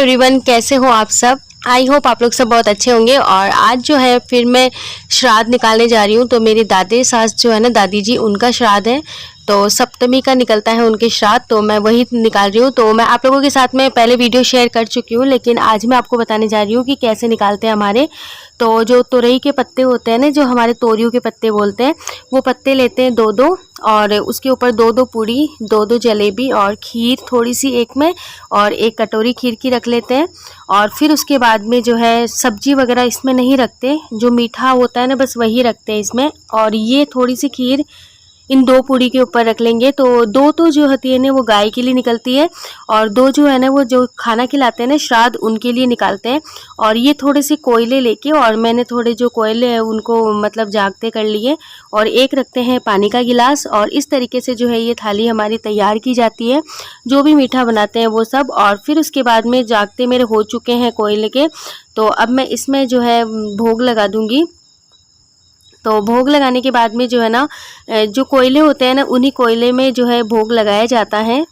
Everyone, कैसे हो आप सब। आई होप आप लोग सब बहुत अच्छे होंगे। और आज जो है फिर मैं श्राद्ध निकालने जा रही हूँ। तो मेरी दादी सास जो है ना, दादी जी, उनका श्राद्ध है। तो सप्तमी का निकलता है उनके श्राद्ध, तो मैं वही निकाल रही हूँ। तो मैं आप लोगों के साथ में पहले वीडियो शेयर कर चुकी हूँ, लेकिन आज मैं आपको बताने जा रही हूँ कि कैसे निकालते हैं हमारे। तो जो तोरई के पत्ते होते हैं ना, जो हमारे तोरियों के पत्ते बोलते हैं, वो पत्ते लेते हैं दो दो, और उसके ऊपर दो दो पूड़ी, दो दो जलेबी और खीर थोड़ी सी एक में, और एक कटोरी खीर की रख लेते हैं। और फिर उसके बाद में जो है सब्जी वगैरह इसमें नहीं रखते, जो मीठा होता है ना बस वही रखते हैं इसमें। और ये थोड़ी सी खीर इन दो पूड़ी के ऊपर रख लेंगे। तो दो तो जो होती है ना वो गाय के लिए निकलती है, और दो जो है ना वो जो खाना खिलाते हैं ना श्राद्ध, उनके लिए निकालते हैं। और ये थोड़े से कोयले लेके, और मैंने थोड़े जो कोयले हैं उनको मतलब जागते कर लिए, और एक रखते हैं पानी का गिलास। और इस तरीके से जो है ये थाली हमारी तैयार की जाती है, जो भी मीठा बनाते हैं वो सब। और फिर उसके बाद में जागते मेरे हो चुके हैं कोयले के, तो अब मैं इसमें जो है भोग लगा दूंगी। तो भोग लगाने के बाद में जो है ना, जो कोयले होते हैं ना, उन्हीं कोयले में जो है भोग लगाया जाता है।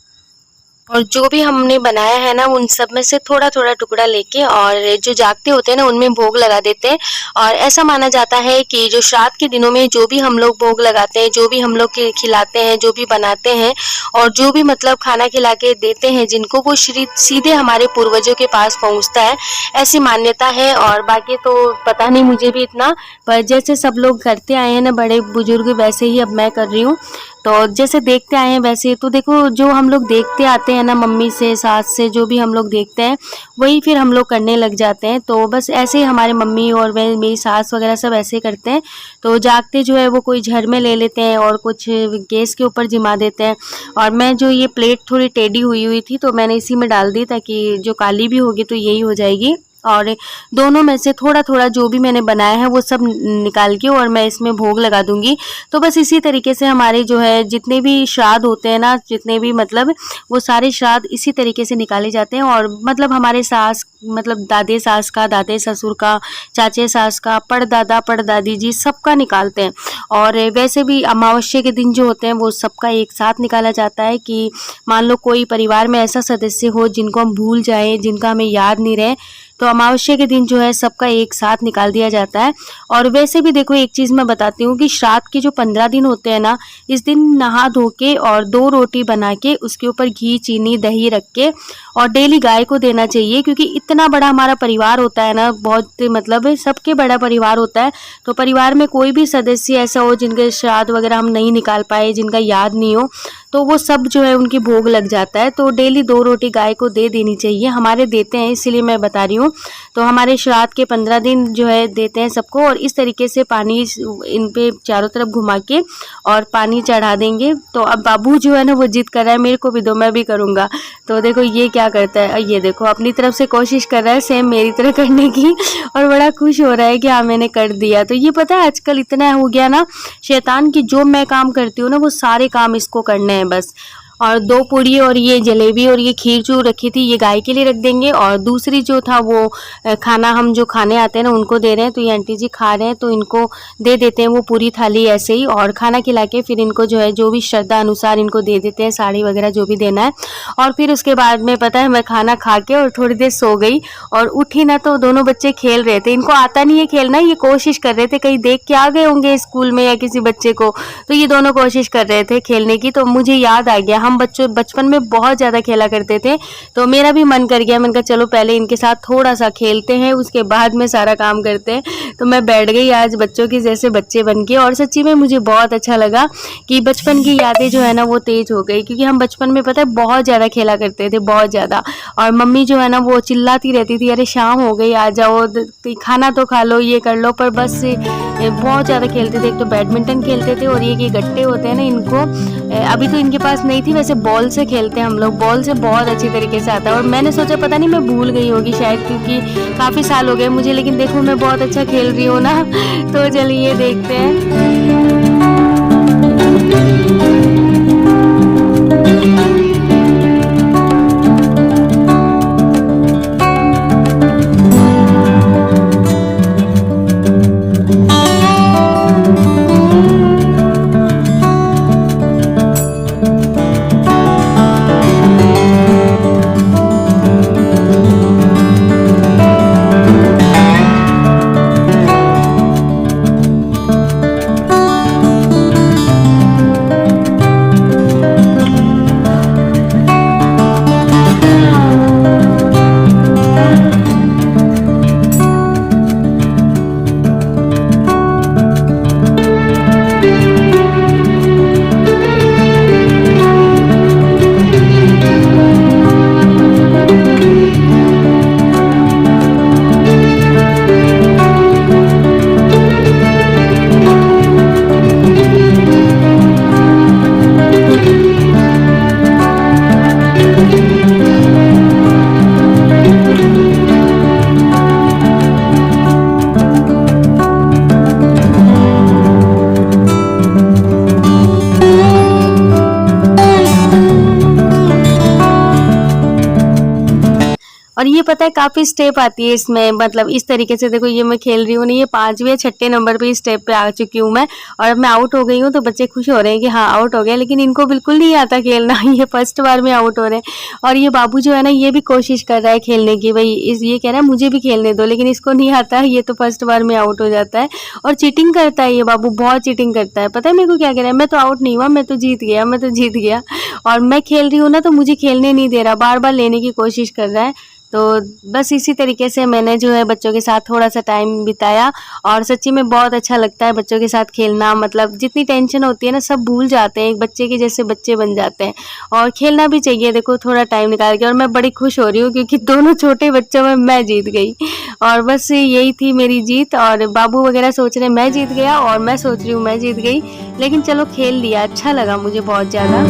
और जो भी हमने बनाया है ना, उन सब में से थोड़ा थोड़ा टुकड़ा लेके, और जो जागते होते हैं ना उनमें भोग लगा देते हैं। और ऐसा माना जाता है कि जो श्राद्ध के दिनों में जो भी हम लोग भोग लगाते हैं, जो भी हम लोग खिलाते हैं, जो भी बनाते हैं, और जो भी मतलब खाना खिला के देते हैं जिनको, वो सीधे हमारे पूर्वजों के पास पहुंचता है, ऐसी मान्यता है। और बाकी तो पता नहीं मुझे भी इतना, पर जैसे सब लोग करते आए हैं ना बड़े बुजुर्ग, वैसे ही अब मैं कर रही हूँ। तो जैसे देखते आए हैं वैसे, तो देखो जो हम लोग देखते आते हैं ना, मम्मी से, सास से, जो भी हम लोग देखते हैं वही फिर हम लोग करने लग जाते हैं। तो बस ऐसे ही हमारे मम्मी और मेरी सास वगैरह सब ऐसे करते हैं। तो जागते जो है वो कोई झर में ले लेते हैं और कुछ गैस के ऊपर जिमा देते हैं। और मैं जो ये प्लेट थोड़ी टेढ़ी हुई हुई थी, तो मैंने इसी में डाल दी, ताकि जो काली भी होगी तो यही हो जाएगी। और दोनों में से थोड़ा थोड़ा जो भी मैंने बनाया है वो सब निकाल के, और मैं इसमें भोग लगा दूंगी। तो बस इसी तरीके से हमारे जो है जितने भी श्राद्ध होते हैं ना, जितने भी मतलब वो सारे श्राद्ध इसी तरीके से निकाले जाते हैं। और मतलब हमारे सास, मतलब दादे सास का, दादे ससुर का, चाचे सास का, पड़दादा पड़दादी जी सबका निकालते हैं। और वैसे भी अमावस्या के दिन जो होते हैं वो सबका एक साथ निकाला जाता है, कि मान लो कोई परिवार में ऐसा सदस्य हो जिनको हम भूल जाएं, जिनका हमें याद नहीं रहे, तो अमावस्या के दिन जो है सबका एक साथ निकाल दिया जाता है। और वैसे भी देखो एक चीज़ मैं बताती हूँ कि श्राद्ध के जो 15 दिन होते हैं ना, इस दिन नहा धो के और 2 रोटी बना के उसके ऊपर घी, चीनी, दही रख के, और डेली गाय को देना चाहिए। क्योंकि इतना बड़ा हमारा परिवार होता है ना, बहुत मतलब सबके बड़ा परिवार होता है। तो परिवार में कोई भी सदस्य ऐसा हो जिनके श्राद्ध वगैरह हम नहीं निकाल पाए, जिनका याद नहीं हो, तो वो सब जो है उनकी भोग लग जाता है। तो डेली 2 रोटी गाय को दे देनी चाहिए। हमारे देते हैं, इसीलिए मैं बता रही हूँ। तो हमारे श्राद्ध के 15 दिन जो है देते हैं सबको। और इस तरीके से पानी इन पे चारों तरफ घुमा के और पानी चढ़ा देंगे। तो अब बाबू जो है ना वो जिद कर रहा है, मेरे को भी दो, मैं भी करूँगा। तो देखो ये क्या करता है, ये देखो अपनी तरफ से कोशिश कर रहा है सेम मेरी तरह करने की, और बड़ा खुश हो रहा है कि हाँ मैंने कर दिया। तो ये पता है आजकल इतना हो गया ना शैतान की, जो मैं काम करती हूँ ना वो सारे काम इसको करने हैं बस। और 2 पूड़ी और ये जलेबी और ये खीर जो रखी थी ये गाय के लिए रख देंगे। और दूसरी जो था वो खाना हम जो खाने आते हैं ना उनको दे रहे हैं। तो ये आंटी जी खा रहे हैं तो इनको दे देते हैं वो पूरी थाली ऐसे ही। और खाना खिला के फिर इनको जो है जो भी श्रद्धा अनुसार इनको दे देते हैं, साड़ी वगैरह जो भी देना है। और फिर उसके बाद में पता है मैं खाना खा के और थोड़ी देर सो गई, और उठी ना तो दोनों बच्चे खेल रहे थे। इनको आता नहीं है खेलना, ये कोशिश कर रहे थे, कहीं देख के आ गए होंगे स्कूल में या किसी बच्चे को, तो ये दोनों कोशिश कर रहे थे खेलने की। तो मुझे याद आ गया, हम बच्चों बचपन में बहुत ज़्यादा खेला करते थे। तो मेरा भी मन कर गया, मैंने कहा चलो पहले इनके साथ थोड़ा सा खेलते हैं, उसके बाद में सारा काम करते हैं। तो मैं बैठ गई आज बच्चों की जैसे बच्चे बन के। और सच्ची में मुझे बहुत अच्छा लगा कि बचपन की यादें जो है ना वो तेज हो गई। क्योंकि हम बचपन में पता है बहुत ज़्यादा खेला करते थे, बहुत ज़्यादा। और मम्मी जो है ना वो चिल्लाती रहती थी, अरे शाम हो गई आ जाओ, खाना तो खा लो, ये कर लो। पर बस बहुत ज़्यादा खेलते थे। एक तो बैडमिंटन खेलते थे, और ये गट्टे होते हैं ना, इनको अभी तो इनके पास नहीं थी, वैसे बॉल से खेलते हैं हम लोग। बॉल से बहुत अच्छी तरीके से आता है। और मैंने सोचा पता नहीं मैं भूल गई होगी शायद, क्योंकि काफ़ी साल हो गए मुझे, लेकिन देखो मैं बहुत अच्छा खेल रही हूँ ना। तो चलिए देखते हैं। और ये पता है काफ़ी स्टेप आती है इसमें, मतलब इस तरीके से देखो ये मैं खेल रही हूँ ना, ये 5वें या 6ठे नंबर पे स्टेप पे आ चुकी हूँ मैं, और अब मैं आउट हो गई हूँ। तो बच्चे खुश हो रहे हैं कि हाँ आउट हो गया, लेकिन इनको बिल्कुल नहीं आता खेलना ये फर्स्ट बार में आउट हो रहे हैं। और ये बाबू जो है ना ये भी कोशिश कर रहा है खेलने की, भाई इस ये कह रहा है मुझे भी खेलने दो, लेकिन इसको नहीं आता है, ये तो फर्स्ट बार में आउट हो जाता है। और चीटिंग करता है ये बाबू, बहुत चीटिंग करता है। पता है मेरे को क्या कह रहा है, मैं तो आउट नहीं हुआ, मैं तो जीत गया, मैं तो जीत गया। और मैं खेल रही हूँ ना तो मुझे खेलने नहीं दे रहा, बार बार लेने की कोशिश कर रहा है। तो बस इसी तरीके से मैंने जो है बच्चों के साथ थोड़ा सा टाइम बिताया, और सच्ची में बहुत अच्छा लगता है बच्चों के साथ खेलना। मतलब जितनी टेंशन होती है ना सब भूल जाते हैं, एक बच्चे के जैसे बच्चे बन जाते हैं। और खेलना भी चाहिए देखो थोड़ा टाइम निकाल के। और मैं बड़ी खुश हो रही हूँ क्योंकि दोनों छोटे बच्चों में मैं जीत गई। और बस यही थी मेरी जीत। और बाबू वगैरह सोच रहे मैं जीत गया, और मैं सोच रही हूँ मैं जीत गई, लेकिन चलो खेल लिया, अच्छा लगा मुझे बहुत ज़्यादा।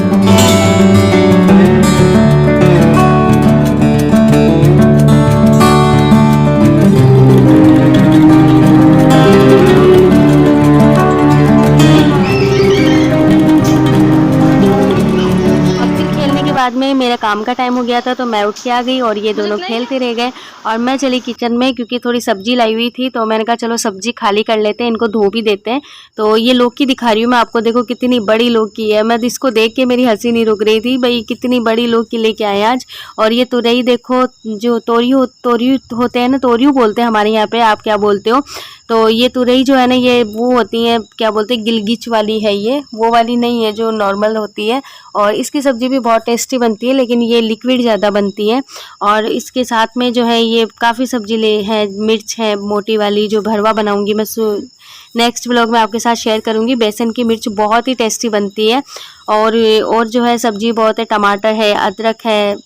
बाद में मेरा काम का टाइम हो गया था तो मैं उठ के आ गई, और ये दोनों खेलते रह गए। और मैं चली किचन में क्योंकि थोड़ी सब्जी लाई हुई थी, तो मैंने कहा चलो सब्जी खाली कर लेते हैं, इनको धो भी देते हैं। तो ये लौकी दिखा रही हूँ मैं आपको, देखो कितनी बड़ी लौकी है। मैं इसको देख के मेरी हंसी नहीं रुक रही थी, भाई कितनी बड़ी लौकी लेके आए आज। और ये तुरई देखो, जो तोरी होते हैं ना, तोरियू बोलते हैं हमारे यहाँ पे, आप क्या बोलते हो। तो ये तुरई जो है ना ये वो होती है, क्या बोलते हैं, गिलगिच वाली है ये, वो वाली नहीं है जो नॉर्मल होती है। और इसकी सब्ज़ी भी बहुत टेस्टी बनती है, लेकिन ये लिक्विड ज़्यादा बनती है। और इसके साथ में जो है ये काफ़ी सब्जी ले है, मिर्च है मोटी वाली, जो भरवा बनाऊंगी मैं नेक्स्ट ब्लॉग में आपके साथ शेयर करूंगी। बेसन की मिर्च बहुत ही टेस्टी बनती है। और जो है सब्जी बहुत है, टमाटर है, अदरक है।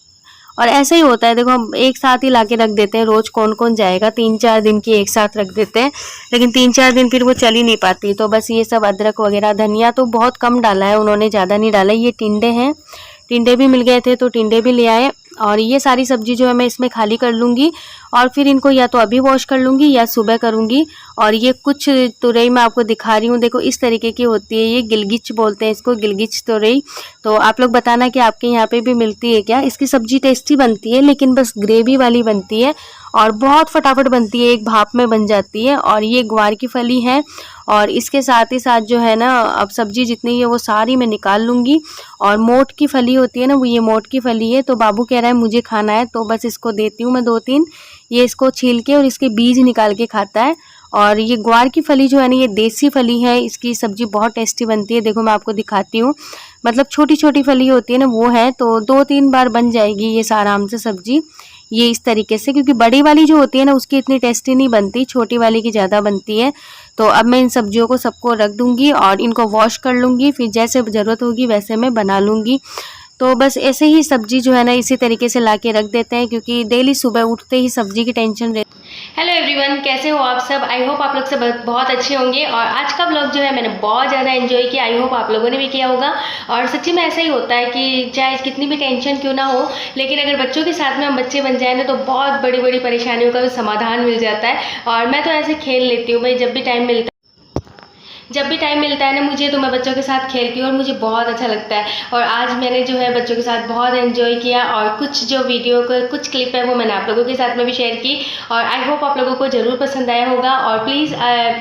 और ऐसा ही होता है देखो, हम एक साथ ही लाके रख देते हैं, रोज़ कौन कौन जाएगा, 3-4 दिन की एक साथ रख देते हैं, लेकिन 3-4 दिन फिर वो चल ही नहीं पाती। तो बस ये सब अदरक वगैरह, धनिया तो बहुत कम डाला है उन्होंने, ज़्यादा नहीं डाला। ये टिंडे हैं, टिंडे भी मिल गए थे तो टिंडे भी ले आए। और ये सारी सब्जी जो है मैं इसमें खाली कर लूँगी, और फिर इनको या तो अभी वॉश कर लूँगी या सुबह करूँगी। और ये कुछ तुरई मैं आपको दिखा रही हूँ, देखो इस तरीके की होती है, ये गिलगिच बोलते हैं इसको, गिलगिच तुरई। तो आप लोग बताना कि आपके यहाँ पे भी मिलती है क्या। इसकी सब्जी टेस्टी बनती है, लेकिन बस ग्रेवी वाली बनती है, और बहुत फटाफट बनती है, एक भाप में बन जाती है। और ये ग्वार की फली है। और इसके साथ ही साथ जो है ना, अब सब्जी जितनी है वो सारी मैं निकाल लूँगी। और मोट की फली होती है ना, वो ये मोट की फली है। तो बाबू कह रहा है मुझे खाना है, तो बस इसको देती हूँ मैं 2-3। ये इसको छील के और इसके बीज निकाल के खाता है। और ये ग्वार की फली जो है ना, ये देसी फली है, इसकी सब्जी बहुत टेस्टी बनती है। देखो मैं आपको दिखाती हूँ, मतलब छोटी छोटी फली होती है ना वो है, तो 2-3 बार बन जाएगी ये आराम से सब्जी, ये इस तरीके से। क्योंकि बड़ी वाली जो होती है ना उसकी इतनी टेस्टी नहीं बनती, छोटी वाली की ज़्यादा बनती है। तो अब मैं इन सब्जियों को सबको रख दूँगी और इनको वॉश कर लूँगी, फिर जैसे ज़रूरत होगी वैसे मैं बना लूँगी। तो बस ऐसे ही सब्जी जो है ना इसी तरीके से ला के रख देते हैं, क्योंकि डेली सुबह उठते ही सब्जी की टेंशन रहती है। हेलो एवरीवन, कैसे हो आप सब। आई होप आप लोग सब बहुत अच्छे होंगे। और आज का ब्लॉग जो है मैंने बहुत ज़्यादा एंजॉय किया, आई होप आप लोगों ने भी किया होगा। और सच्ची में ऐसा ही होता है कि चाहे कितनी भी टेंशन क्यों ना हो, लेकिन अगर बच्चों के साथ में हम बच्चे बन जाए ना तो बहुत बड़ी बड़ी परेशानियों का भी समाधान मिल जाता है। और मैं तो ऐसे खेल लेती हूँ भाई, जब भी टाइम मिलता है ना मुझे, तो मैं बच्चों के साथ खेलती हूँ और मुझे बहुत अच्छा लगता है। और आज मैंने जो है बच्चों के साथ बहुत एंजॉय किया, और कुछ जो वीडियो का कुछ क्लिप है वो मैंने आप लोगों के साथ में भी शेयर की। और आई होप आप लोगों को ज़रूर पसंद आया होगा। और प्लीज़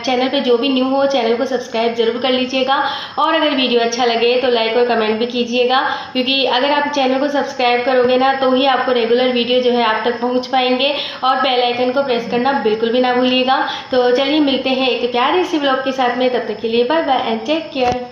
चैनल पे जो भी न्यू हो चैनल को सब्सक्राइब जरूर कर लीजिएगा। और अगर वीडियो अच्छा लगे तो लाइक और कमेंट भी कीजिएगा, क्योंकि अगर आप चैनल को सब्सक्राइब करोगे ना तो ही आपको रेगुलर वीडियो जो है आप तक पहुँच पाएंगे। और बेल आइकन को प्रेस करना बिल्कुल भी ना भूलिएगा। तो चलिए मिलते हैं एक प्यारे से ब्लॉग के साथ में, तब तक के लिए bye bye and take care.